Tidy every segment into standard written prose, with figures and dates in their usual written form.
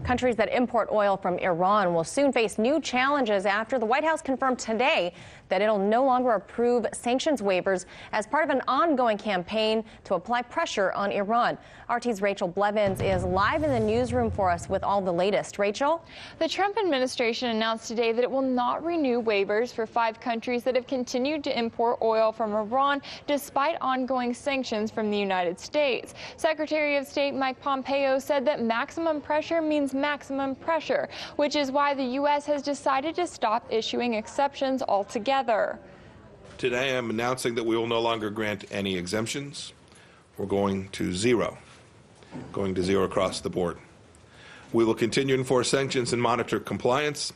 Countries that import oil from Iran will soon face new challenges after the White House confirmed today that it'll no longer approve sanctions waivers as part of an ongoing campaign to apply pressure on Iran. RT's Rachel Blevins is live in the newsroom for us with all the latest. Rachel? The Trump administration announced today that it will not renew waivers for 5 countries that have continued to import oil from Iran despite ongoing sanctions from the United States. Secretary of State Mike Pompeo said that maximum pressure means maximum pressure, which is why the U.S. has decided to stop issuing exceptions altogether. Today I'm announcing that we will no longer grant any exemptions. We're going to zero across the board. We will continue to enforce sanctions and monitor compliance.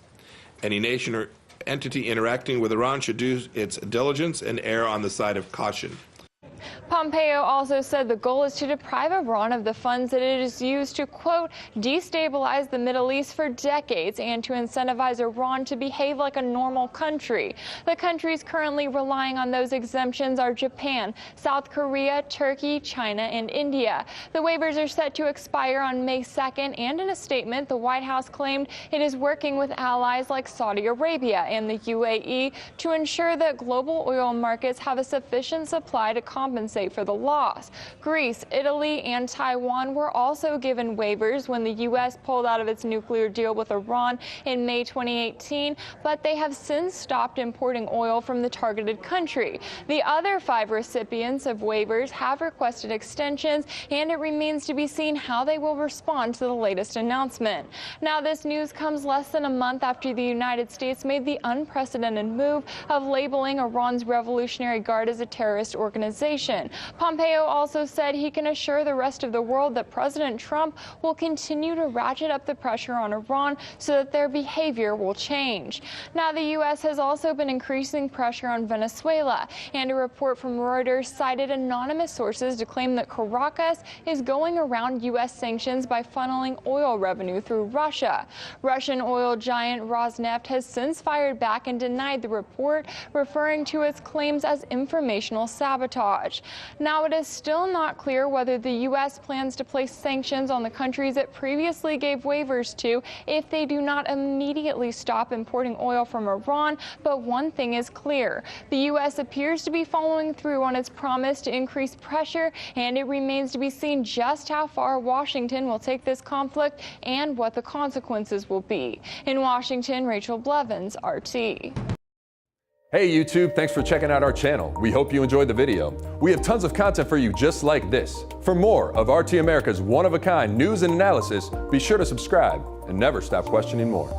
Any nation or entity interacting with Iran should do its diligence and err on the side of caution. Pompeo also said the goal is to deprive Iran of the funds that it has used to, quote, destabilize the Middle East for decades and to incentivize Iran to behave like a normal country. The countries currently relying on those exemptions are Japan, South Korea, Turkey, China, and India. The waivers are set to expire on May 2nd, and in a statement, the White House claimed it is working with allies like Saudi Arabia and the UAE to ensure that global oil markets have a sufficient supply to compensate for the loss. Greece, Italy, and Taiwan were also given waivers when the U.S. pulled out of its nuclear deal with Iran in May 2018, but they have since stopped importing oil from the targeted country. The other 5 recipients of waivers have requested extensions, and it remains to be seen how they will respond to the latest announcement. Now, this news comes less than a month after the United States made the unprecedented move of labeling Iran's Revolutionary Guard as a terrorist organization. Pompeo also said he can assure the rest of the world that President Trump will continue to ratchet up the pressure on Iran so that their behavior will change. Now, the U.S. has also been increasing pressure on Venezuela, and a report from Reuters cited anonymous sources to claim that Caracas is going around U.S. sanctions by funneling oil revenue through Russia. Russian oil giant Rosneft has since fired back and denied the report, referring to its claims as informational sabotage. Now, it is still not clear whether the U.S. plans to place sanctions on the countries it previously gave waivers to if they do not immediately stop importing oil from Iran, but one thing is clear. The U.S. appears to be following through on its promise to increase pressure, and it remains to be seen just how far Washington will take this conflict and what the consequences will be. In Washington, Rachel Blevins, RT. Hey YouTube, thanks for checking out our channel. We hope you enjoyed the video. We have tons of content for you just like this. For more of RT America's one-of-a-kind news and analysis, be sure to subscribe and never stop questioning more.